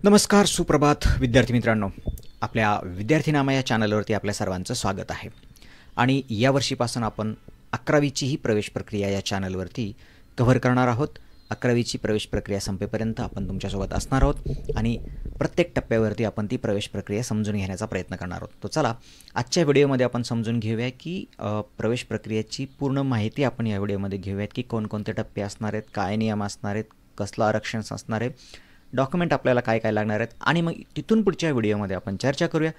नमस्कार, सुप्रभात विद्यार्थी मित्रांनो. आपल्या विद्यार्थीनामा या चॅनलवरती आपल्या सर्वांचं स्वागत आहे. आणि या वर्षीपासून आपण 11वीची ही प्रवेश प्रक्रिया या चॅनलवरती कव्हर करणार आहोत. 11वीची प्रवेश प्रक्रिया संपेपर्यंत आपण तुमच्यासोबत असणार आहोत आणि प्रत्येक टप्प्यावरती आपण ती प्रवेश प्रक्रिया समजून घेण्याचा प्रयत्न करणार आहोत. तो चला आजच्या व्हिडिओमध्ये आपण समजून घेऊया की प्रवेश प्रक्रियेची पूर्ण माहिती आपण या व्हिडिओमध्ये घेऊयात की कोणकोणते टप्पे असणार आहेत, काय नियम असणार आहेत, कसलं आरक्षण असणार आहे, डॉक्युमेंट आपल्याला काय काय लागणार आहेत आणि मग तिथून पुढच्या व्हिडिओमध्ये आपण चर्चा करूया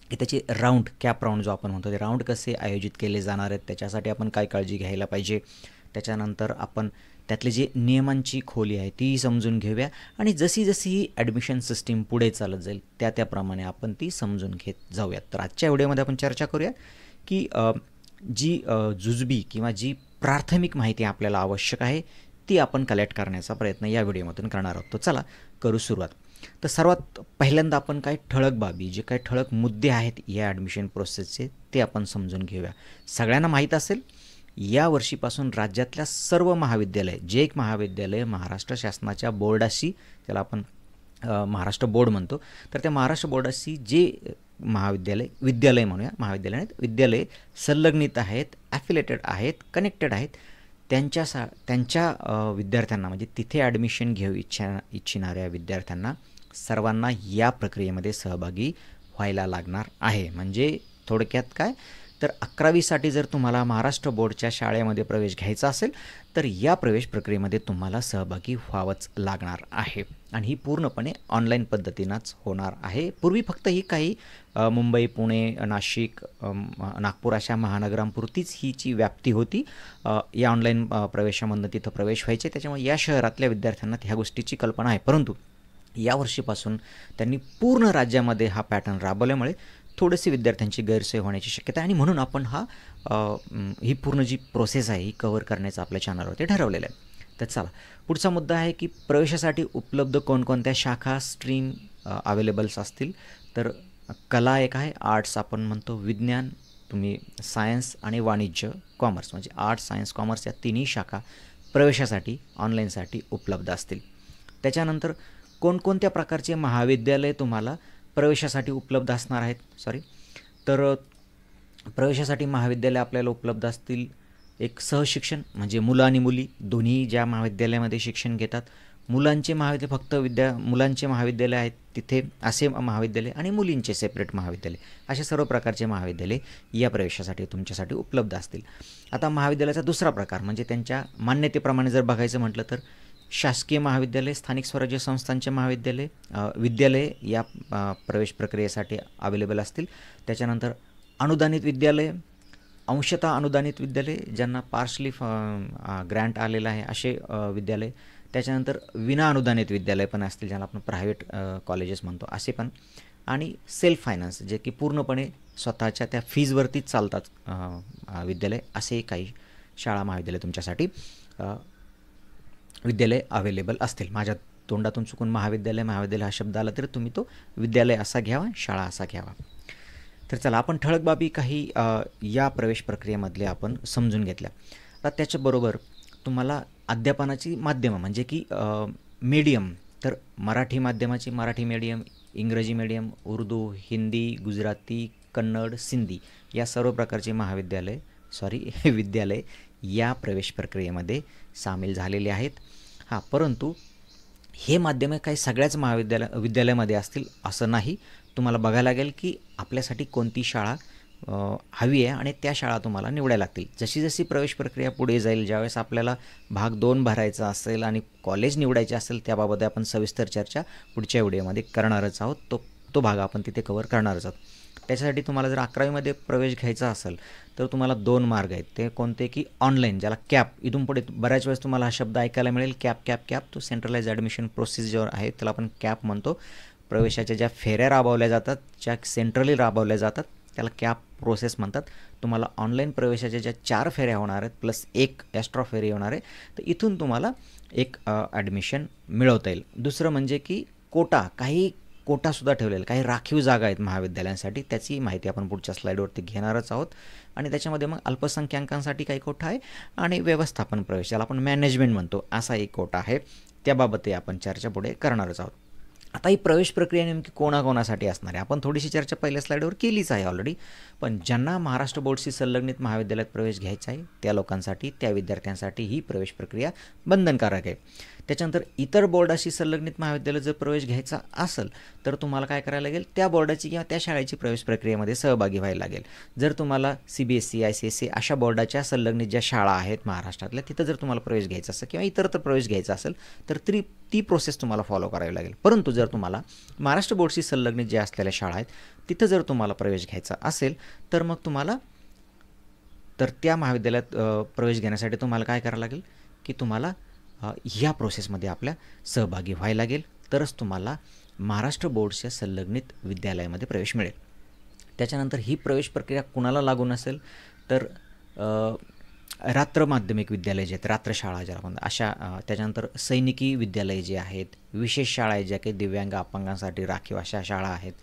की त्याचे राऊंड, कॅप राऊंड जो आपण म्हणतो ते राऊंड कसे आयोजित केले जाणार आहेत, त्याच्यासाठी आपण काय काळजी घ्यायला पाहिजे. त्याच्यानंतर आपण त्यातले जे नियमांची खोली आहे ती समजून घेऊया आणि जशी जशी ही ॲडमिशन सिस्टीम पुढे चालत जाईल त्याप्रमाणे आपण ती समजून घेत जाऊयात. तर आजच्या व्हिडिओमध्ये आपण चर्चा करूया की जी जुजबी किंवा जी प्राथमिक माहिती आपल्याला आवश्यक आहे ती आपण कलेक्ट करण्याचा प्रयत्न या व्हिडिओमधून करणार आहोत. तो चला करू सुरुवात. तर सर्वात पहिल्यांदा आपण काय ठळक बाबी, जे काही ठळक मुद्दे आहेत या ॲडमिशन प्रोसेसचे ते आपण समजून घेऊया. सगळ्यांना माहीत असेल या वर्षीपासून राज्यातल्या सर्व महाविद्यालय, जे एक महाविद्यालय महाराष्ट्र शासनाच्या बोर्डाशी, त्याला आपण महाराष्ट्र बोर्ड म्हणतो, तर त्या महाराष्ट्र बोर्डाशी जे विद्यालय म्हणूया, विद्यालय संलग्नित आहेत, ॲफिलेटेड आहेत, कनेक्टेड आहेत, त्यांच्या विद्यार्थ्यांना म्हणजे तिथे ॲडमिशन घेऊ इच्छिणाऱ्या विद्यार्थ्यांना सर्वांना या प्रक्रियेमध्ये सहभागी व्हायला लागणार आहे. म्हणजे थोडक्यात काय, तर 11वीसाठी जर तुम्हाला महाराष्ट्र बोर्डच्या शाळेमध्ये प्रवेश घ्यायचा असेल तर या प्रवेश प्रक्रियेमध्ये तुम्हाला सहभागी व्हावंच लागणार आहे आणि ही पूर्णपणे ऑनलाईन पद्धतीनंच होणार आहे. पूर्वी फक्त ही काही मुंबई, पुणे, नाशिक, नागपूर अशा महानगरांपुरतीच हीची व्याप्ती होती. या ऑनलाईन प्रवेशामधनं तिथं प्रवेश व्हायचे, त्याच्यामुळे या शहरातल्या विद्यार्थ्यांना ह्या गोष्टीची कल्पना आहे. परंतु यावर्षीपासून त्यांनी पूर्ण राज्यामध्ये हा पॅटर्न राबवल्यामुळे थोडीशी विद्यार्थ्यांची गैरसोय होण्याची शक्यता आहे आणि म्हणून आपण ही पूर्ण जी प्रोसेस आहे ही कव्हर करण्याचं आपल्या चॅनलवरती ठरवलेलं आहे. तर चला पुढचा मुद्दा आहे की प्रवेशासाठी उपलब्ध कोणकोणत्या शाखा, स्ट्रीम अवेलेबल्स असतील. तर कला एक आहे, आर्ट्स आपण म्हणतो, विज्ञान, तुम्ही सायन्स आणि वाणिज्य, कॉमर्स, म्हणजे आर्ट्स, सायन्स, कॉमर्स या तिन्ही शाखा प्रवेशासाठी ऑनलाईनसाठी उपलब्ध असतील. त्याच्यानंतर कोणकोणत्या प्रकारचे महाविद्यालय तुम्हाला प्रवेशासाठी उपलब्ध असणार आहेत. तर प्रवेशासाठी महाविद्यालय आपल्याला उपलब्ध असतील. एक सहशिक्षण म्हणजे मुलं आणि मुली दोन्ही ज्या महाविद्यालयामध्ये शिक्षण घेतात, मुलांचे महाविद्यालय फक्त मुलांचे महाविद्यालय आहेत तिथे असे महाविद्यालय आणि मुलींचे सेपरेट महाविद्यालय, असे सर्व प्रकारचे महाविद्यालय या प्रवेशासाठी तुमच्यासाठी उपलब्ध असतील. आता महाविद्यालयाचा दुसरा प्रकार म्हणजे त्यांच्या मान्यतेप्रमाणे जर बघायचं म्हटलं तर शासकीय महाविद्यालय, स्थानिक स्वराज्य संस्थांचे विद्यालय या प्रवेश प्रक्रियेसाठी अवेलेबल असतील. त्याच्यानंतर अनुदानित विद्यालय, अंशतः अनुदानित विद्यालय, ज्यांना पार्शली ग्रँट आलेला आहे असे विद्यालय. त्याच्यानंतर विना अनुदानित विद्यालय पण असतील, ज्याला आपण प्रायव्हेट कॉलेजेस म्हणतो असे पण. आणि सेल्फ फायनान्स, जे की पूर्णपणे स्वतःच्या त्या फीजवरतीच चालतात विद्यालय, असे काही शाळा, महाविद्यालय तुमच्यासाठी विद्यालय अवेलेबल असतील. माझ्या तोंडातून चुकून महाविद्यालय हा शब्द आला तरी तुम्ही तो विद्यालय असा घ्यावा, शाळा असा घ्यावा. तर चला आपण ठळक बाबी काही या प्रवेश प्रक्रियेमधले आपण समजून घेतल्या. आता त्याच्याबरोबर तुम्हाला अध्यापनाची माध्यमं म्हणजे की मीडियम, तर मराठी माध्यमाची मराठी मीडियम, इंग्रजी मीडियम, उर्दू, हिंदी, गुजराती, कन्नड, सिंधी या सर्व प्रकारचे विद्यालय या प्रवेश प्रक्रियेमध्ये सामील झालेले आहेत. परंतु हे माध्यमे काही सगळ्याच विद्यालयामध्ये असतील असं नाही. तुम्हाला बघायला लागेल की आपल्यासाठी कोणती शाळा हवी आहे आणि त्या शाळा तुम्हाला निवडायला लागतील. जशी जशी प्रवेश प्रक्रिया पुढे जाईल, ज्यावेळेस आपल्याला भाग 2 भरायचा असेल आणि कॉलेज निवडायचे असेल, त्याबाबत आपण सविस्तर चर्चा पुढच्या व्हिडिओमध्ये करणारच आहोत. तो भाग आपण तिथे कव्हर करणारच आहोत. त्याच्यासाठी तुम्हाला जर 11वीमध्ये प्रवेश घ्यायचा असेल तर तुम्हाला 2 मार्ग आहेत. ते कोणते की ऑनलाईन, ज्याला कॅप, इथून पुढे बऱ्याच वेळेस तुम्हाला हा शब्द ऐकायला मिळेल, कॅप. तो सेंट्रलाइज ॲडमिशन प्रोसेस जो आहे त्याला आपण कॅप म्हणतो. प्रवेशाच्या ज्या फेऱ्या राबवल्या जातात, ज्या सेंट्रली राबवल्या जातात, त्याला कॅप प्रोसेस म्हणतात. तुम्हाला ऑनलाईन प्रवेशाच्या ज्या 4 फेऱ्या होणार आहेत प्लस 1 एक्स्ट्रा फेरी होणार आहे, तर इथून तुम्हाला एक ॲडमिशन मिळवता येईल. दुसरं म्हणजे की काही कोटासुद्धा ठेवलेला, काही राखीव जागा आहेत महाविद्यालयांसाठी, त्याची माहिती आपण पुढच्या स्लाईडवरती घेणारच आहोत. आणि त्याच्यामध्ये मग अल्पसंख्याकांसाठी काही कोटा आहे आणि व्यवस्थापन प्रवेश, ज्याला आपण मॅनेजमेंट म्हणतो, असा एक कोटा आहे. त्याबाबतही आपण चर्चा पुढे करणारच आहोत. आता ही प्रवेश प्रक्रिया नेमकी कोणाकोणासाठी असणार आहे, आपण थोडीशी चर्चा पहिल्या स्लाईडवर केलीच आहे ऑलरेडी. पण ज्यांना महाराष्ट्र बोर्डशी संलग्नित महाविद्यालयात प्रवेश घ्यायचा आहे त्या लोकांसाठी, त्या विद्यार्थ्यांसाठी ही प्रवेश प्रक्रिया बंधनकारक आहे. त्याच्यानंतर इतर बोर्डाशी संलग्नित महाविद्यालयात जर प्रवेश घ्यायचा असेल तर तुम्हाला काय करायला लागेल, त्या बोर्डाची किंवा त्या शाळेची प्रवेश प्रक्रियेमध्ये सहभागी व्हायला लागेल. जर तुम्हाला CBSE, ICSE अशा बोर्डाच्या संलग्नित ज्या शाळा आहेत महाराष्ट्रातल्या, तिथं जर तुम्हाला प्रवेश घ्यायचा असेल किंवा इतरत्र प्रवेश घ्यायचा असेल तर ती प्रोसेस तुम्हाला फॉलो करावी लागेल. परंतु जर तुम्हाला महाराष्ट्र बोर्डशी संलग्नित ज्या असलेल्या शाळा आहेत तिथं जर तुम्हाला प्रवेश घ्यायचा असेल तर मग तुम्हाला त्या महाविद्यालयात प्रवेश घेण्यासाठी तुम्हाला काय करावं लागेल की तुम्हाला ह्या प्रोसेसमध्ये आपल्या सहभागी व्हायला लागेल, तरच तुम्हाला महाराष्ट्र बोर्डच्या संलग्नित विद्यालयामध्ये प्रवेश मिळेल. त्याच्यानंतर ही प्रवेश प्रक्रिया कुणाला लागू नसेल तर रात्र माध्यमिक विद्यालय जे आहेत, रात्रशाळा ज्याला म्हणतात अशा, त्याच्यानंतर सैनिकी विद्यालय जे आहेत, विशेष शाळा आहेत ज्या काही दिव्यांग अपंगांसाठी राखीव अशा शाळा आहेत,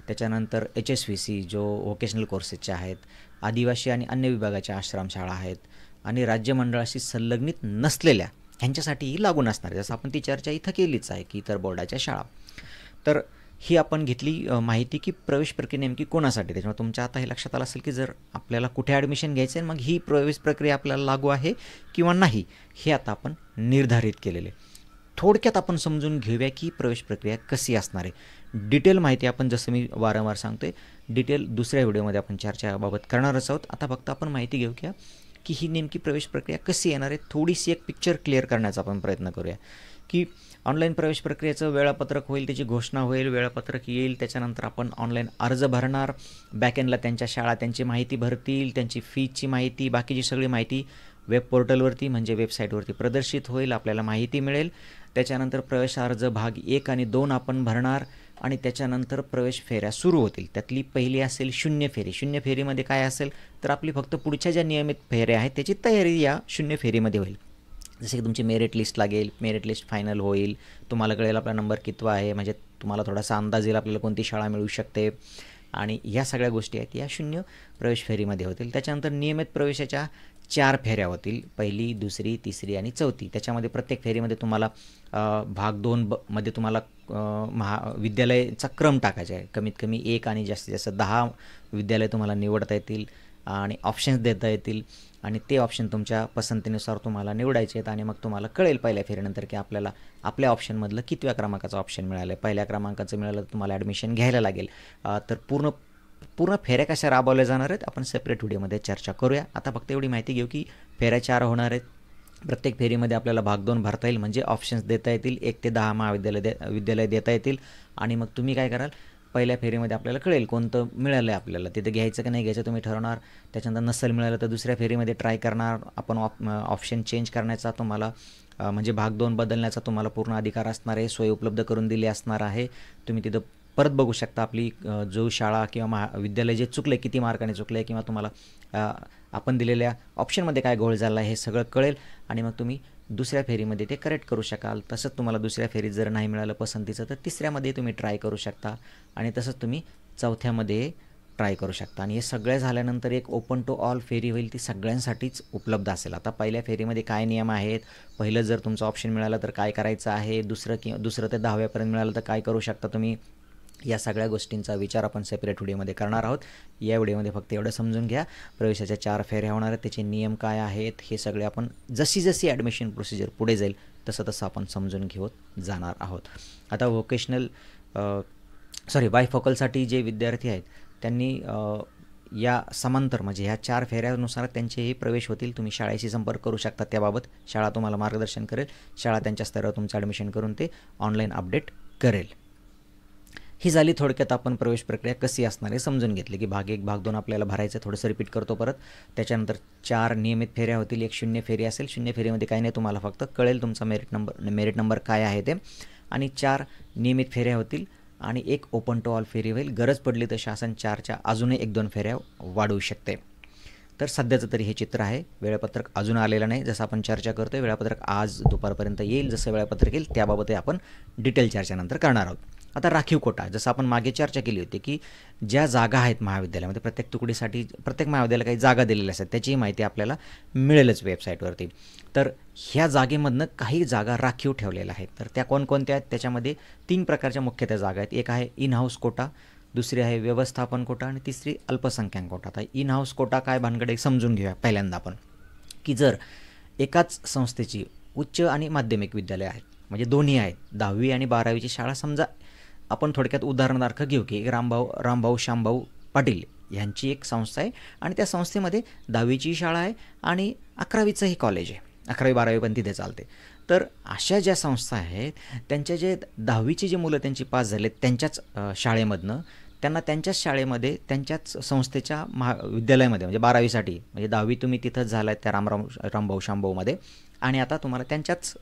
त्याच्यानंतर HSVC जो व्होकेशनल कोर्सेसच्या आहेत, आदिवासी आणि अन्य विभागाच्या आश्रमशाळा आहेत आणि राज्य मंडळाशी संलग्नित नसलेल्या ह्यांच्यासाठीही लागू नसणार, जसं आपण ती चर्चा इथं केलीच आहे की इतर बोर्डाच्या शाळा. तर ही आपण घेतली माहिती की प्रवेश प्रक्रिया नेमकी कोणासाठी. त्याच्यामुळे तुमच्या आता हे लक्षात आलं असेल की जर आपल्याला कुठे ॲडमिशन घ्यायचं आहे मग ही प्रवेश प्रक्रिया आपल्याला लागू आहे किंवा नाही हे आता आपण निर्धारित केलेले. थोडक्यात आपण समजून घेऊया की प्रवेश प्रक्रिया कशी असणार आहे. डिटेल माहिती आपण, जसं मी वारंवार सांगतोय, डिटेल दुसऱ्या व्हिडिओमध्ये आपण चर्चाबाबत करणारच आहोत. आता फक्त आपण माहिती घेऊ की ही नेमकी प्रवेश प्रक्रिया कशी येणार आहे. थोडीशी एक पिक्चर क्लिअर करण्याचा आपण प्रयत्न करूया की ऑनलाईन प्रवेश प्रक्रियेचं वेळापत्रक होईल, त्याची घोषणा होईल, वेळापत्रक येईल, त्याच्यानंतर आपण ऑनलाईन अर्ज भरणार, बॅकएंडला त्यांच्या शाळा त्यांची माहिती भरतील, त्यांची फीची माहिती, बाकीची सगळी माहिती वेब पोर्टलवरती म्हणजे वेबसाईटवरती प्रदर्शित होईल, आपल्याला माहिती मिळेल. त्याच्यानंतर प्रवेश अर्ज भाग 1 आणि 2 आपण भरणार आणि त्याच्यानंतर प्रवेश फेऱ्या सुरू होतील. त्यातली पहिली असेल शून्य फेरी. शून्य फेरीमध्ये काय असेल तर आपली फक्त पुढच्या ज्या नियमित फेऱ्या आहेत त्याची तयारी या शून्य फेरीमध्ये होईल. जसे की तुमची मेरिट लिस्ट लागेल, मेरिट लिस्ट फायनल होईल, तुम्हाला कळेल आपला नंबर कितवा आहे, म्हणजे तुम्हाला थोडासा अंदाज येईल आपल्याला कोणती शाळा मिळू शकते आणि ह्या सगळ्या गोष्टी आहेत या शून्य प्रवेश फेरीमध्ये होतील. त्याच्यानंतर नियमित प्रवेशाच्या 4 फेऱ्या होतील, पहिली, दुसरी, तिसरी आणि चौथी. त्याच्यामध्ये प्रत्येक फेरीमध्ये तुम्हाला भाग 2 मध्ये तुम्हाला विद्यालयाचा क्रम टाकायचा आहे. कमीत कमी 1 आणि जास्तीत जास्त 10 विद्यालय तुम्हाला निवडता येतील आणि ऑप्शन्स देता येतील आणि ते ऑप्शन तुमच्या पसंतीनुसार तुम्हाला निवडायचे आहेत आणि मग तुम्हाला कळेल पहिल्या फेरीनंतर की आपल्याला आपल्या ऑप्शनमधलं कितव्या क्रमांकाचं ऑप्शन मिळालं आहे. पहिल्या क्रमांकाचं मिळालं तर तुम्हाला ॲडमिशन घ्यायला लागेल. तर पूर्ण फेऱ्या कशा राबवल्या जाणार आहेत आपण सेपरेट व्हिडिओमध्ये चर्चा करूया. आता फक्त एवढी माहिती घेऊ की फेऱ्या 4 होणार आहेत. प्रत्येक फेरीमध्ये आपल्याला भाग 2 भरता येईल, म्हणजे ऑप्शन्स देता येतील, 1 ते 10 विद्यालय देता येतील आणि मग तुम्ही काय कराल, पहिल्या फेरीमध्ये आपल्याला कळेल कोणतं मिळालं आहे आपल्याला, तिथे घ्यायचं की नाही घ्यायचं तुम्ही ठरवणार. त्याच्यानंतर नसेल मिळालं तर दुसऱ्या फेरीमध्ये ट्राय करणार. आपण ऑप्शन चेंज करण्याचा तुम्हाला म्हणजे भाग 2 बदलण्याचा तुम्हाला पूर्ण अधिकार असणार आहे, सोय उपलब्ध करून दिली असणार आहे. तुम्ही तिथं परत बघू शकता आपली जो शाळा किंवा विद्यालय जे चुकले, किती मार्काने चुकले किंवा तुम्हाला आपण दिलेल्या ऑप्शनमध्ये काय घोळ झाला हे सगळं कळेल आणि मग तुम्ही दुसऱ्या फेरीमध्ये ते करेक्ट करू शकाल. तसंच तुम्हाला दुसऱ्या फेरीत जर नाही मिळालं पसंतीचं तर तिसऱ्यामध्ये तुम्ही ट्राय करू शकता आणि तसंच तुम्ही चौथ्यामध्ये ट्राय करू शकता. आणि हे सगळं झाल्यानंतर एक ओपन टू ऑल फेरी होईल, ती सगळ्यांसाठीच उपलब्ध असेल. आता पहिल्या फेरीमध्ये काय नियम आहेत, पहिलं जर तुमचं ऑप्शन मिळालं तर काय करायचं आहे, दुसरं ते 10व्यापर्यंत मिळालं तर काय करू शकता तुम्ही, या सगळ्या गोष्टींचा विचार आपण सेपरेट व्हिडिओमध्ये करणार आहोत. या व्हिडिओमध्ये फक्त एवढं समजून घ्या, प्रवेशाच्या 4 फेऱ्या होणार आहेत, त्याचे नियम काय आहेत हे सगळे आपण जशी ॲडमिशन प्रोसिजर पुढे जाईल तसं आपण समजून घेत जाणार आहोत. आता बायफोकलसाठी जे विद्यार्थी आहेत त्यांनी या समांतर म्हणजे ह्या 4 फेऱ्यानुसार त्यांचेही प्रवेश होतील. तुम्ही शाळेशी संपर्क करू शकता त्याबाबत, शाळा तुम्हाला मार्गदर्शन करेल, शाळा त्यांच्या स्तरावर तुमचं ॲडमिशन करून ते ऑनलाईन अपडेट करेल. ही झाली थोडक्यात आपण प्रवेश प्रक्रिया कशी असणार आहे समजून घेतली की भाग 1 भाग 2 आपल्याला भरायचं. थोडंसं रिपीट करतो परत. त्याच्यानंतर 4 नियमित फेऱ्या होतील, 1 शून्य फेरी असेल. शून्य फेरीमध्ये काही नाही, तुम्हाला फक्त कळेल तुमचा मेरिट नंबर काय आहे ते, आणि 4 नियमित फेऱ्या होतील आणि 1 ओपन टू ऑल फेरी होईल. गरज पडली तर शासन 4च्या अजूनही 1-2 फेऱ्या वाढवू शकते. तर सध्याचं तरी हे चित्र आहे. वेळापत्रक अजून आलेलं नाही, जसं आपण चर्चा करतोय. वेळापत्रक आज दुपारपर्यंत येईल. जसं वेळापत्रक येईल त्याबाबतही आपण डिटेल चर्चेनंतर करणार आहोत. आता राखीव कोटा, जसं आपण मागे चर्चा केली होती की ज्या जागा आहेत महाविद्यालयामध्ये, प्रत्येक तुकडीसाठी प्रत्येक महाविद्यालयाला काही जागा दिलेल्या असतात, त्याचीही माहिती आपल्याला मिळेलच वेबसाईटवरती. तर ह्या जागेमधनं काही जागा राखीव ठेवलेल्या आहेत. तर त्या कोणकोणत्या आहेत? त्याच्यामध्ये 3 प्रकारच्या मुख्यतः जागा आहेत. एक आहे इन हाऊस कोटा, दुसरी आहे व्यवस्थापन कोटा आणि तिसरी अल्पसंख्याक कोटा. आता इन हाऊस कोटा काय भानगड आहे समजून घेऊया पहिल्यांदा आपण, की जर एकाच संस्थेची उच्च आणि माध्यमिक विद्यालय आहेत, म्हणजे दोन्ही आहेत, 10वी आणि 12वीची शाळा, समजा आपण थोडक्यात उदाहरणार्थ घेऊ की रामभाऊ श्यामभाऊ पाटील यांची एक संस्था आहे आणि त्या संस्थेमध्ये 10वीची शाळा आहे आणि 11वीचंही कॉलेज आहे, 11वी 12वी पण तिथे चालते. तर अशा ज्या संस्था आहेत त्यांच्या जे 10वीची जी मुलं त्यांची पास झालेत त्यांच्याच शाळेमधनं त्यांना त्यांच्याच शाळेमध्ये त्यांच्याच संस्थेच्या विद्यालयामध्ये, म्हणजे 12वीसाठी, म्हणजे 10वी तुम्ही तिथंच झाला आहे त्या रामभाऊ श्यामभाऊमध्ये आणि आता तुम्हाला त्यांच्याच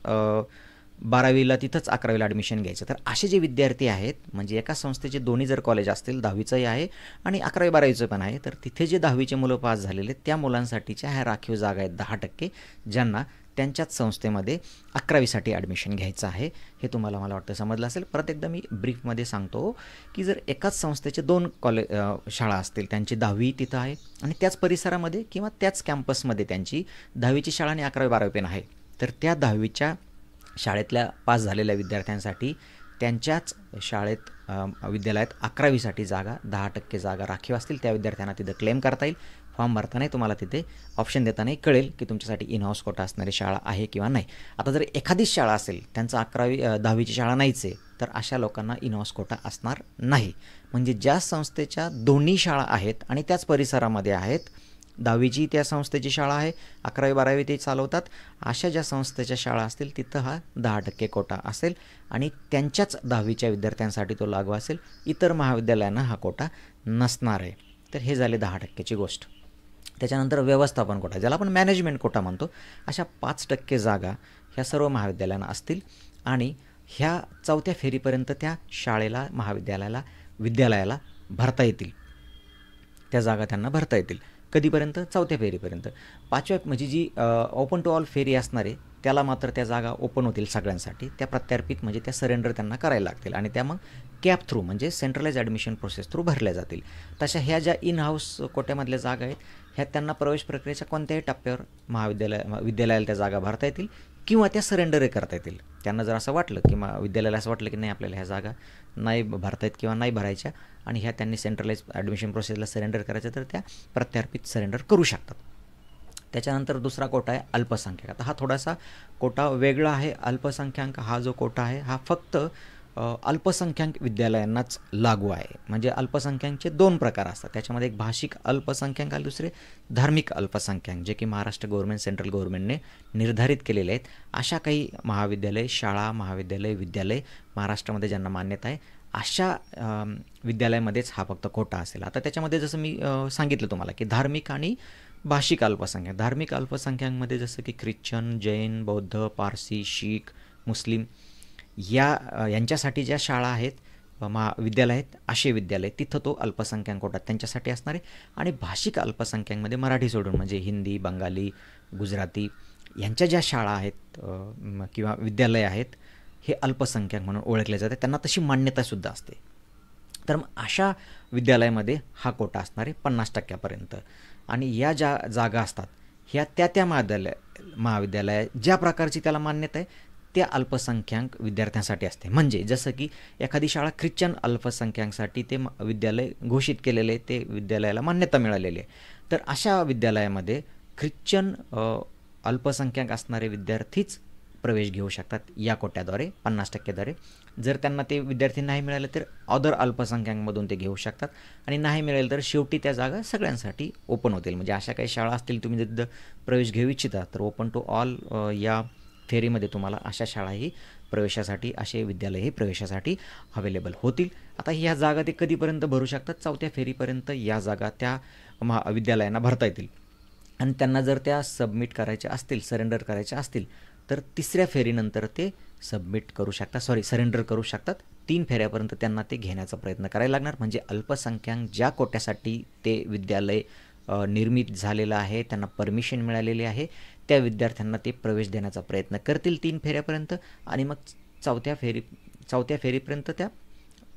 12वीला तिथंच 11वीला ॲडमिशन घ्यायचं. तर असे जे विद्यार्थी आहेत, म्हणजे एका संस्थेचे दोन्ही जर कॉलेज असतील, 10वीचंही आहे आणि 11वी 12वीचं पण आहे, तर तिथे जे 10वीचे मुलं पास झालेले त्या मुलांसाठीच्या ह्या राखीव जागा आहेत 10%, ज्यांना त्यांच्याच संस्थेमध्ये 11वीसाठी ॲडमिशन घ्यायचं आहे. हे तुम्हाला मला वाटतं समजलं असेल. परत एकदा मी ब्रीफमध्ये सांगतो की जर एकाच संस्थेचे 2 शाळा असतील, त्यांची 10वी तिथं आहे आणि त्याच परिसरामध्ये किंवा त्याच कॅम्पसमध्ये त्यांची 10वीची शाळा आणि 11वी 12वी पण आहे, तर त्या 10वीच्या शाळेतल्या पास झालेल्या विद्यार्थ्यांसाठी त्यांच्याच शाळेत विद्यालयात 11वीसाठी जागा 10% जागा राखीव असतील. त्या विद्यार्थ्यांना तिथं क्लेम करता येईल. फॉर्म भरतानाही तुम्हाला तिथे ऑप्शन देतानाही कळेल की तुमच्यासाठी इन हाऊस कोटा असणारी शाळा आहे किंवा नाही. आता जर एखादीच शाळा असेल, त्यांचं 10वीची शाळा नाहीच आहे, तर अशा लोकांना इन हाऊस कोटा असणार नाही. म्हणजे ज्या संस्थेच्या दोन्ही शाळा आहेत आणि त्याच परिसरामध्ये आहेत, 10वीची त्या संस्थेची शाळा आहे, 11वी 12वी ते चालवतात, अशा ज्या संस्थेच्या शाळा असतील तिथं हा 10% कोटा असेल आणि त्यांच्याच 10वीच्या विद्यार्थ्यांसाठी तो लागू असेल. इतर महाविद्यालयांना हा कोटा नसणार आहे. तर हे झाले 10%ची गोष्ट. त्याच्यानंतर व्यवस्थापन कोटा, ज्याला आपण मॅनेजमेंट कोटा म्हणतो, अशा 5% जागा ह्या सर्व महाविद्यालयांना असतील आणि ह्या 4थ्या फेरीपर्यंत त्या शाळेला, विद्यालयाला भरता येतील. त्या जागा त्यांना भरता येतील. कधीपर्यंत? 4थ्या फेरीपर्यंत. 5व्या म्हणजे जी ओपन टू ऑल फेरी असणार आहे त्याला मात्र त्या जागा ओपन होतील सगळ्यांसाठी. त्या प्रत्यार्पित म्हणजे त्या सरेंडर त्यांना करायला लागतील आणि त्या मग कॅप थ्रू म्हणजे सेंट्रलाइज ॲडमिशन प्रोसेस थ्रू भरल्या जातील. तशा ह्या ज्या इन हाऊस कोट्यामधल्या जागा आहेत ह्या त्यांना प्रवेश प्रक्रियेच्या कोणत्याही टप्प्यावर विद्यालयाला त्या जागा भरता येतील किंवा त्या सरेंडरही करता येतील. त्यांना जर असं वाटलं की विद्यालयाला असं वाटलं की नाही आपल्याला ह्या जागा नाही भरता येत किंवा नाही भरायच्या आणि ह्या त्यांनी सेंट्रलाइज ॲडमिशन प्रोसेसला सरेंडर करायचं, तर त्या प्रत्यार्पित सरेंडर करू शकतात. त्याच्यानंतर दुसरा कोटा आहे अल्पसंख्याक. आता हा थोडासा कोटा वेगळा आहे. अल्पसंख्याक हा जो कोटा आहे हा फक्त अल्पसंख्याक विद्यालयांनाच लागू आहे. म्हणजे अल्पसंख्याकचे 2 प्रकार असतात. त्याच्यामध्ये एक भाषिक अल्पसंख्याक आणि दुसरे धार्मिक अल्पसंख्याक, जे की महाराष्ट्र गव्हर्नमेंट, सेंट्रल गव्हर्नमेंटने निर्धारित केलेले आहेत. अशा काही महाविद्यालय, शाळा, विद्यालय महाराष्ट्रामध्ये ज्यांना मान्यता आहे अशा विद्यालयामध्येच हा फक्त कोटा असेल. आता त्याच्यामध्ये जसं मी सांगितलं तुम्हाला की धार्मिक आणि भाषिक अल्पसंख्याक. धार्मिक अल्पसंख्याकमध्ये जसं की ख्रिश्चन, जैन, बौद्ध, पारसी, शीख, मुस्लिम यांच्यासाठी ज्या शाळा आहेत, विद्यालय आहेत, असे विद्यालय तिथं तो अल्पसंख्याक कोटा त्यांच्यासाठी असणार आहे. आणि भाषिक अल्पसंख्याकमध्ये मराठी सोडून म्हणजे हिंदी, बंगाली, गुजराती यांच्या ज्या शाळा आहेत किंवा विद्यालय आहेत हे अल्पसंख्याक म्हणून ओळखले जाते, त्यांना तशी मान्यतासुद्धा असते. तर मग अशा विद्यालयामध्ये हा कोटा असणार आहे 50%पर्यंत. आणि या ज्या जागा असतात ह्या त्या महाविद्यालय ज्या प्रकारची त्याला मान्यता आहे त्या अल्पसंख्याक विद्यार्थ्यांसाठी असते. म्हणजे जसं की एखादी शाळा ख्रिश्चन अल्पसंख्याकांसाठी ते विद्यालय घोषित केलेले, ते विद्यालयाला मान्यता मिळालेली आहे, तर अशा विद्यालयामध्ये ख्रिश्चन अल्पसंख्याक असणारे विद्यार्थीच प्रवेश घेऊ शकतात या कोट्याद्वारे 50%द्वारे. जर त्यांना ते विद्यार्थी नाही मिळाले तर अदर अल्पसंख्याकमधून ते घेऊ शकतात आणि नाही मिळेल तर शेवटी त्या जागा सगळ्यांसाठी ओपन होतील. म्हणजे अशा काही शाळा असतील तुम्ही जर प्रवेश घेऊ इच्छिता तर ओपन टू ऑल या फेरीमध्ये तुम्हाला अशा शाळाही प्रवेशासाठी, असे विद्यालयही प्रवेशासाठी अवेलेबल होतील. आता ह्या जागा ते कधीपर्यंत भरू शकतात? 4थ्या फेरीपर्यंत या जागा त्या विद्यालयांना भरता येतील. आणि त्यांना जर त्या सबमिट करायच्या असतील, सरेंडर करायच्या असतील तर 3ऱ्या फेरीनंतर ते सरेंडर करू शकतात. 3 फेऱ्यापर्यंत त्यांना ते घेण्याचा प्रयत्न करायला लागणार. म्हणजे अल्पसंख्याक ज्या कोट्यासाठी ते विद्यालय निर्मित झालेलं आहे, त्यांना परमिशन मिळालेली आहे, त्या विद्यार्थ्यांना ते प्रवेश देण्याचा प्रयत्न करतील 3 फेऱ्यापर्यंत. आणि मग 4थ्या फेरीपर्यंत त्या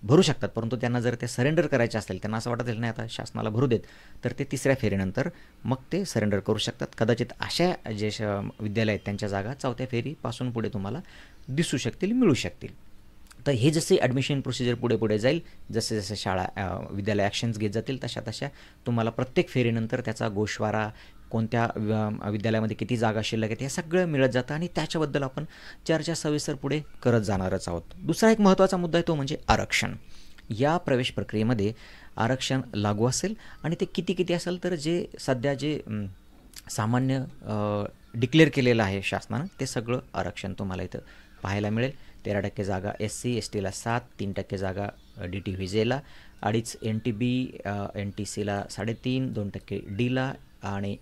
भरू शकतात, परंतु त्यांना जर ते सरेंडर करायचे असेल, त्यांना असं वाटत नाही आता शासनाला भरू देत, तर ते 3ऱ्या फेरीनंतर मग ते सरेंडर करू शकतात. कदाचित अशा जे विद्यालय आहेत त्यांच्या जागा 4थ्या फेरीपासून पुढे तुम्हाला दिसू शकतील, मिळू शकतील. तर हे जसे ॲडमिशन प्रोसिजर पुढे पुढे जाईल, जसे जसे शाळा विद्यालय ॲक्शन्स घेत जातील, तशा तशा तुम्हाला प्रत्येक फेरीनंतर त्याचा गोषवारा, कोणत्या विद्यालयामध्ये किती जागा शिल्लक आहेत, हे सगळं मिळत जातं आणि त्याच्याबद्दल आपण चर्चा सविस्तर पुढे करत जाणारच आहोत. दुसरा एक महत्त्वाचा मुद्दा आहे तो म्हणजे आरक्षण. या प्रवेश प्रक्रियेमध्ये आरक्षण लागू असेल आणि ते किती असेल, तर जे सध्या जे सामान्य डिक्लेअर केलेलं आहे शासनानं, ते सगळं आरक्षण तुम्हाला इथं पाहायला मिळेल. 13% जागा SC STला 7, 3% जागा DT व्हिजेला, 2.5 NTB NTCला 3.5, 2% Dला आणि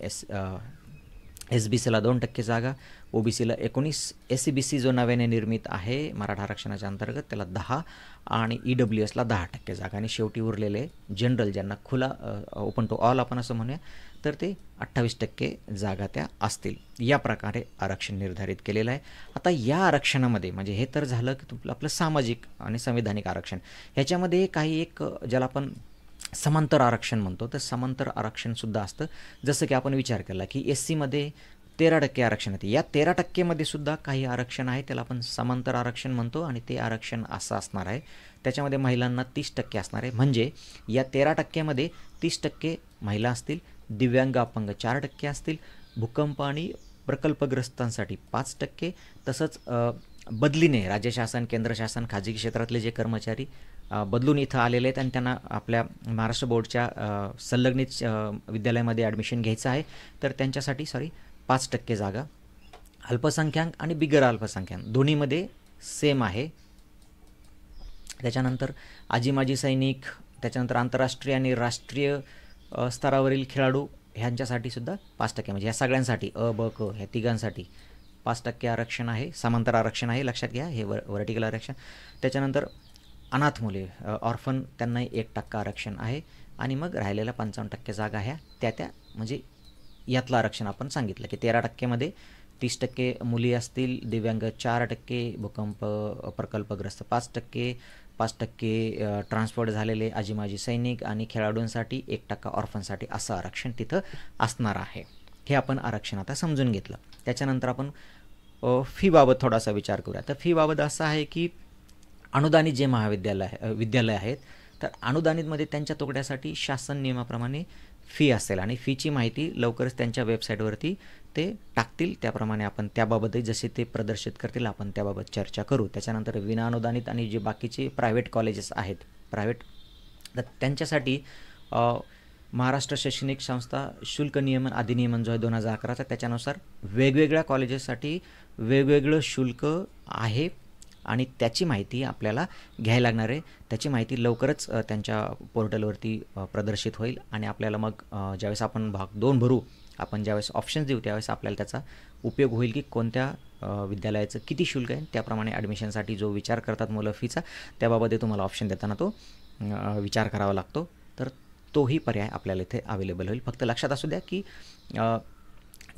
SBCला 2% जागा, OBCला 19, SCBC जो नव्याने निर्मित आहे मराठा आरक्षणाच्या अंतर्गत त्याला 10 आणि EWSला 10% जागा आणि शेवटी उरलेले जनरल ज्यांना खुला ओपन टू ऑल आपण असं म्हणूया, तर ते 28% जागा त्या असतील. या प्रकारे आरक्षण निर्धारित केलेलं आहे. आता या आरक्षणामध्ये म्हणजे हे तर झालं की आपलं सामाजिक आणि संविधानिक आरक्षण, ह्याच्यामध्ये काही एक ज्याला आपण समांतर आरक्षण म्हणतो, तर समांतर आरक्षणसुद्धा असतं. जसं की आपण विचार केला की SCमध्ये 13% आरक्षण आहे, या 13%मध्ये सुद्धा काही आरक्षण आहे, त्याला आपण समांतर आरक्षण म्हणतो आणि ते आरक्षण असं असणार आहे, त्याच्यामध्ये महिलांना 30% असणार आहे. म्हणजे या 13%मध्ये 30% महिला असतील, दिव्यांग अपंग 4% असतील, भूकंप आणि प्रकल्पग्रस्तांसाठी 5%, तसंच बदलीने राज्य शासन, केंद्र शासन, खाजगी क्षेत्रातले जे कर्मचारी बदलून इथं आलेले आहेत आणि त्यांना आपल्या महाराष्ट्र बोर्डच्या संलग्नित विद्यालयामध्ये ॲडमिशन घ्यायचं आहे, तर त्यांच्यासाठी 5% जागा. अल्पसंख्याक आणि बिगर अल्पसंख्याक दोन्हीमध्ये सेम आहे. त्याच्यानंतर आजी माजी सैनिक, त्याच्यानंतर आंतरराष्ट्रीय आणि राष्ट्रीय स्तरावरील खेळाडू ह्यांच्यासाठी सुद्धा 5%, म्हणजे ह्या सगळ्यांसाठी अ ब क ह्या तिघांसाठी 5% आरक्षण आहे, समांतर आरक्षण आहे, लक्षात घ्या, हे व्हर्टिकल आरक्षण. त्याच्यानंतर अनाथ मुले ऑर्फन त्यांनाही 1% आरक्षण आहे आणि मग राहिलेल्या 55% जागा ह्या त्या म्हणजे यातलं आरक्षण आपण सांगितलं की 13%मध्ये 30% मुली असतील, दिव्यांग 4%, भूकंप प्रकल्पग्रस्त 5%, 5% ट्रान्सफर झालेले आजी माजी सैनिक आणि खेळाडूंसाठी 1% ऑर्फनसाठी असं आरक्षण तिथं असणार आहे. हे आपण आरक्षण आता समजून घेतलं. त्याच्यानंतर आपण फीबाबत थोडासा विचार करूया. तर फीबाबत असं आहे की अनुदानित जे विद्यालय आहेत, तर अनुदानितमध्ये त्यांच्या तुकड्यासाठी शासन नियमाप्रमाणे फी असेल आणि फीची माहिती लवकरच त्यांच्या वेबसाईटवरती ते टाकतील. त्याप्रमाणे आपण त्याबाबतही जसे ते प्रदर्शित करतील आपण त्याबाबत चर्चा करू. त्याच्यानंतर विनाअनुदानित आणि जे बाकीचे प्रायव्हेट कॉलेजेस आहेत तर त्यांच्यासाठी महाराष्ट्र शैक्षणिक संस्था शुल्क नियमन अधिनियमन जो आहे 2011चा, त्याच्यानुसार वेगवेगळ्या कॉलेजेससाठी वेगवेगळं शुल्क आहे आणि त्याची माहिती आपल्याला घ्यायला लागणार आहे. त्याची माहिती लवकरच त्यांच्या पोर्टलवरती प्रदर्शित होईल आणि आपल्याला मग ज्यावेळेस आपण भाग 2 भरू, आपण ज्यावेळेस ऑप्शन्स देऊ, त्यावेळेस आपल्याला त्याचा उपयोग होईल की कोणत्या विद्यालयाचं किती शुल्क आहे. त्याप्रमाणे ॲडमिशनसाठी जो विचार करतात मुलं फीचा, त्याबाबत तुम्हाला ऑप्शन देताना तो विचार करावा लागतो. तर तोही पर्याय आपल्याला इथे अवेलेबल होईल. फक्त लक्षात असू द्या की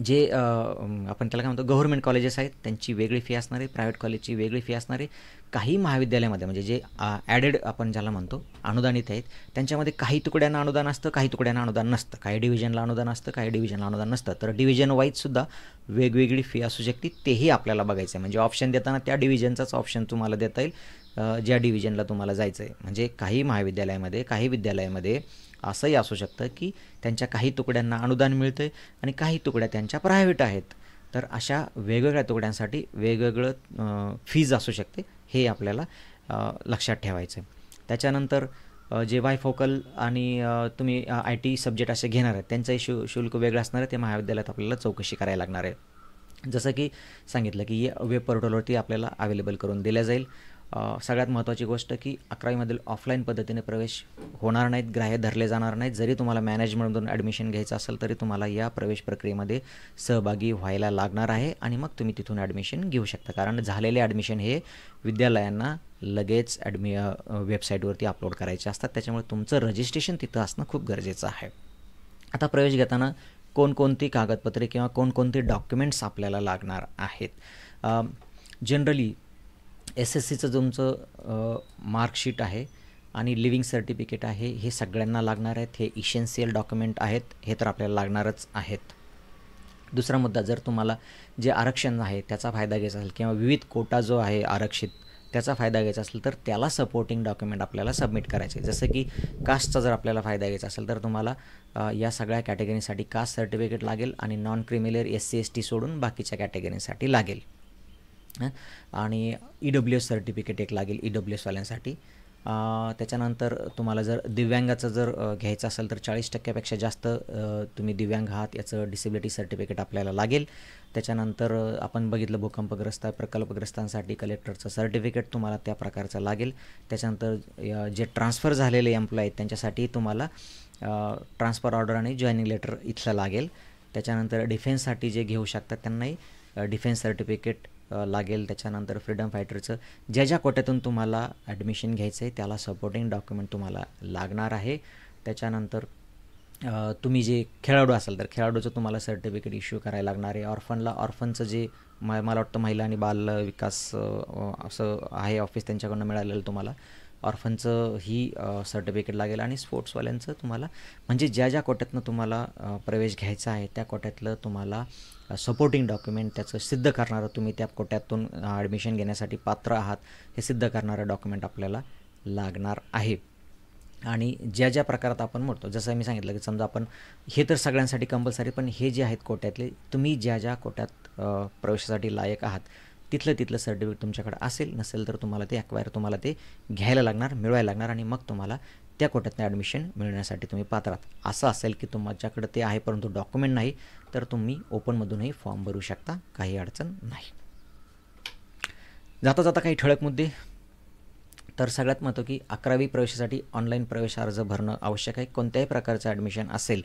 जे आपण त्याला काय म्हणतो गव्हर्नमेंट कॉलेजेस आहेत त्यांची वेगळी फी असणार आहे, प्रायव्हेट कॉलेजची वेगळी फी असणार आहे. काही महाविद्यालयामध्ये म्हणजे जे ॲडेड आपण ज्याला म्हणतो अनुदानित आहेत, त्यांच्यामध्ये काही तुकड्यांना अनुदान असतं, काही तुकड्यांना अनुदान नसतं, काही डिव्हिजनला अनुदान असतं, काही डिव्हिजनला अनुदान नसतं. तर डिव्हिजन वाईजसुद्धा वेगवेगळी फी असू शकते, तेही आपल्याला बघायचं आहे. म्हणजे ऑप्शन देताना त्या डिव्हिजनचाच ऑप्शन तुम्हाला देता येईल ज्या डिव्हिजनला तुम्हाला जायचं आहे. म्हणजे काही महाविद्यालयामध्ये, काही विद्यालयामध्ये असंही असू शकतं की त्यांच्या काही तुकड्यांना अनुदान मिळतं आहे आणि काही तुकड्या त्यांच्या प्रायव्हेट आहेत. तर अशा वेगवेगळ्या तुकड्यांसाठी वेगवेगळं फीज असू शकते, हे आपल्याला लक्षात ठेवायचं आहे. त्याच्यानंतर जे वायफोकल आणि तुम्ही IT सब्जेक्ट असे घेणार आहेत त्यांचंही शुल्क वेगळं असणार आहे. ते महाविद्यालयात आपल्याला चौकशी करायला लागणार आहे. जसं की सांगितलं की वेब पोर्टलवरती आपल्याला अवेलेबल करून दिल्या जाईल. सगळ्यात महत्त्वाची गोष्ट की 11वीमधील ऑफलाईन पद्धतीने प्रवेश होणार नाहीत, ग्राह्य धरले जाणार नाहीत. जरी तुम्हाला मॅनेजमेंटमधून ॲडमिशन घ्यायचं असेल तरी तुम्हाला या प्रवेश प्रक्रियेमध्ये सहभागी व्हायला लागणार आहे आणि मग तुम्ही तिथून ॲडमिशन घेऊ शकता. कारण झालेले ॲडमिशन हे विद्यालयांना लगेच वेबसाईटवरती अपलोड करायचे असतात. त्याच्यामुळे तुमचं रजिस्ट्रेशन तिथं असणं खूप गरजेचं आहे. आता प्रवेश घेताना कोणकोणती कागदपत्रे किंवा कोणकोणते डॉक्युमेंट्स आपल्याला लागणार आहेत. जनरली SSCचं तुमचं मार्कशीट आहे, आणि लिव्हिंग सर्टिफिकेट आहे, हे सगळ्यांना लागणार आहेत. हे इसेन्शियल डॉक्युमेंट आहेत, हे तर आपल्याला लागणारच आहेत. दुसरा मुद्दा, जर तुम्हाला जे आरक्षण आहे त्याचा फायदा घ्यायचा असेल किंवा विविध कोटा जो आहे आरक्षित त्याचा फायदा घ्यायचा असेल तर त्याला सपोर्टिंग डॉक्युमेंट आपल्याला सबमिट करायचे. जसं की कास्टचा जर आपल्याला फायदा घ्यायचा असेल तर तुम्हाला या सगळ्या कॅटेगरीसाठी कास्ट सर्टिफिकेट लागेल आणि नॉन क्रिमिलेअर SC ST सोडून बाकीच्या कॅटेगरीसाठी लागेल. आणि EWS सर्टिफिकेट एक लागेल EWSवाल्यांसाठी. त्याच्यानंतर तुम्हाला जर दिव्यांगाचं जर घ्यायचं असेल तर 40% जास्त तुम्ही दिव्यांग आहात याचं डिसेबिलिटी सर्टिफिकेट आपल्याला लागेल. त्याच्यानंतर आपण बघितलं भूकंपग्रस्त प्रकल्पग्रस्तांसाठी कलेक्टरचं सर्टिफिकेट तुम्हाला त्या प्रकारचं लागेल. त्याच्यानंतर जे ट्रान्सफर झालेले एम्प्लॉय आहेत त्यांच्यासाठी तुम्हाला ट्रान्सफर ऑर्डर आणि जॉईनिंग लेटर इथलं लागेल. त्याच्यानंतर डिफेन्ससाठी जे घेऊ शकतात त्यांनाही डिफेन्स सर्टिफिकेट लागेल. त्याच्यानंतर फ्रीडम फायटरचं ज्या कोट्यातून तुम्हाला ॲडमिशन घ्यायचं आहे त्याला सपोर्टिंग डॉक्युमेंट तुम्हाला लागणार आहे. त्याच्यानंतर तुम्ही जे खेळाडू असाल तर खेळाडूचं तुम्हाला सर्टिफिकेट इश्यू करायला लागणार आहे. ऑर्फनचं जे मला वाटतं महिला आणि बाल विकास असं आहे ऑफिस त्यांच्याकडून मिळालेलं तुम्हाला ऑर्फनचं ही सर्टिफिकेट लागेल. आणि स्पोर्ट्सवाल्यांचं तुम्हाला म्हणजे ज्या कोट्यातनं तुम्हाला प्रवेश घ्यायचा आहे त्या कोट्यातलं तुम्हाला सपोर्टिंग डॉक्युमेंट त्याचं सिद्ध करणारं तुम्ही त्या कोट्यातून ॲडमिशन घेण्यासाठी पात्र आहात हे सिद्ध करणारं डॉक्युमेंट आपल्याला लागणार आहे. आणि ज्या प्रकारात आपण म्हणतो जसं मी सांगितलं की समजा आपण हे तर सगळ्यांसाठी कंपल्सरी, पण हे जे आहेत कोट्यातले तुम्ही ज्या कोट्यात प्रवेशासाठी लायक आहात तिथलं सर्टिफिकेट तुमच्याकडे असेल, नसेल तर तुम्हाला ते तुम्हाला ते घ्यायला लागणार, मिळवायला लागणार आणि मग तुम्हाला त्या कोट्यातनं ॲडमिशन मिळण्यासाठी तुम्ही पात्र आहात. असं असेल की तुमच्याकडे ते आहे परंतु डॉक्युमेंट नाही तर तुम्ही ओपनमधूनही फॉर्म भरू शकता, काही अडचण नाही. जाता काही ठळक मुद्दे. तर सगळ्यात महत्त्व की 11वी प्रवेशासाठी ऑनलाईन प्रवेश अर्ज भरणं आवश्यक आहे. कोणत्याही प्रकारचं ॲडमिशन असेल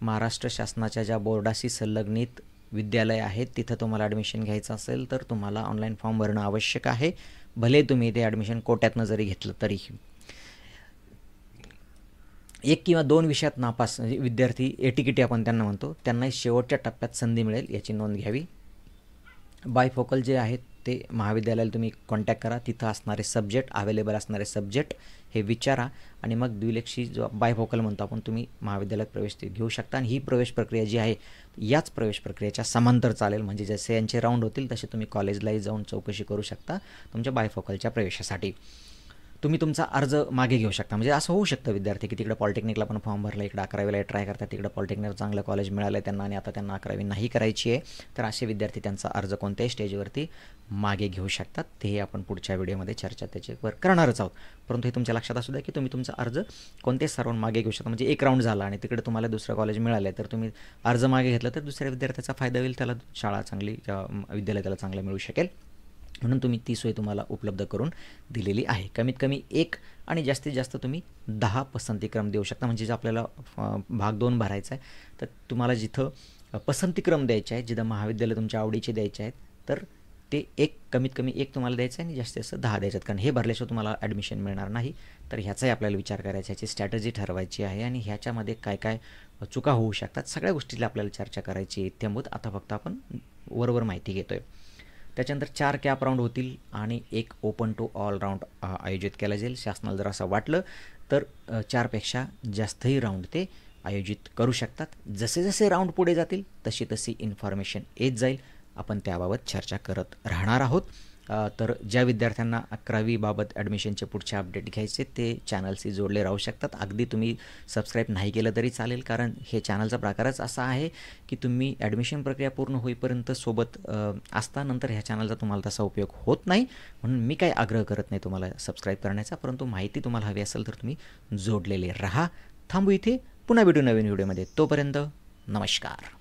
महाराष्ट्र शासनाच्या ज्या बोर्डाशी संलग्नित विद्यालय आहेत तिथं तुम्हाला ॲडमिशन घ्यायचं असेल तर तुम्हाला ऑनलाईन फॉर्म भरणं आवश्यक आहे, भले तुम्ही ते ॲडमिशन कोट्यातनं जरी घेतलं तरीही. 1 किंवा 2 विषयात नापास म्हणजे विद्यार्थी ATKT आपण त्यांना म्हणतो त्यांनाही शेवटच्या टप्प्यात संधी मिळेल याची नोंद घ्यावी. बायफोकल जे आहेत ते महाविद्यालयाला तुम्ही कॉन्टॅक्ट करा, तिथं असणारे सब्जेक्ट अवेलेबल असणारे सब्जेक्ट हे विचारा आणि मग द्विलक्षी जो बायफोकल म्हणतो आपण तुम्ही महाविद्यालयात प्रवेश घेऊ शकता. आणि ही प्रवेश प्रक्रिया जी आहे याच प्रवेश प्रक्रियेच्या समांतर चालेल, म्हणजे जसे यांचे राऊंड होतील तसे तुम्ही कॉलेजलाही जाऊन चौकशी करू शकता तुमच्या बायफोकलच्या प्रवेशासाठी. तुम्ही तुमचा अर्ज मागे घेऊ शकता. म्हणजे असं होऊ शकतं विद्यार्थी की तिकडे पॉलिटेक्निकला पण फॉर्म भरला, इकडे 11वीला ट्राय करतात, तिकडे पॉलिटेक्निकला चांगलं कॉलेज मिळालं त्यांना आणि आता त्यांना 11वी नाही करायची आहे, तर असे विद्यार्थी त्यांचा अर्ज कोणत्याही स्टेजवरती मागे घेऊ शकतात. तेही आपण पुढच्या व्हिडिओमध्ये चर्चा त्याच्यावर करणारच आहोत. परंतु हे तुमच्या लक्षात असू द्या की तुम्ही तुमचा अर्ज कोणत्याही सर्वांना मागे घेऊ शकता. म्हणजे एक राऊंड झाला आणि तिकडे तुम्हाला दुसरं कॉलेज मिळालं तर तुम्ही अर्ज मागे घेतला तर दुसऱ्या विद्यार्थ्याचा फायदा होईल, त्याला शाळा चांगली विद्यालय त्याला चांगलं मिळू शकेल. म्हणून तुम्ही ती सोय तुम्हाला उपलब्ध करून दिलेली आहे. कमीत कमी 1 आणि जास्तीत जास्त तुम्ही 10 पसंतीक्रम देऊ शकता. म्हणजे जर आपल्याला भाग 2 भरायचा आहे तर तुम्हाला जिथं पसंतीक्रम द्यायचे आहेत, जिथं महाविद्यालय तुमच्या आवडीचे द्यायचे आहेत तर ते कमीत कमी 1 तुम्हाला द्यायचं आहे आणि जास्तीत जास्त 10 द्यायचे आहेत. कारण हे भरल्याशिवाय तुम्हाला ॲडमिशन मिळणार नाही. तर ह्याचाही आपल्याला विचार करायचा, ह्याची स्ट्रॅटजी ठरवायची आहे आणि ह्याच्यामध्ये काय चुका होऊ शकतात सगळ्या गोष्टीला आपल्याला चर्चा करायची आहे. त्यामुळे आता फक्त आपण वरवर माहिती घेतो आहे. त्याच्यानंतर 4 कॅप राऊंड होतील आणि 1 ओपन टू ऑल राऊंड आयोजित केला जाईल. शासनाला जर असं वाटलं तर 4पेक्षा जास्तही राऊंड ते आयोजित करू शकतात. जसे राऊंड पुढे जातील तशी इन्फॉर्मेशन येत जाईल, आपण त्याबाबत चर्चा करत राहणार आहोत. तर ज्या विद्यार्थ्यांना 11वी बाबत ॲडमिशनचे पुढचे अपडेट घ्यायचे ते चॅनलशी जोडले राहू शकतात. अगदी तुम्ही सबस्क्राईब नाही केलं तरी चालेल, कारण हे चॅनलचा प्रकारच असा आहे की तुम्ही ॲडमिशन प्रक्रिया पूर्ण होईपर्यंत सोबत असता, नंतर ह्या चॅनलचा तुम्हाला तसा उपयोग होत नाही. म्हणून मी काही आग्रह करत नाही तुम्हाला सबस्क्राईब करण्याचा, परंतु माहिती तुम्हाला हवी असेल तर तुम्ही जोडलेले राहा. थांबू इथे, पुन्हा भेटू नवीन व्हिडिओमध्ये. तोपर्यंत नमस्कार.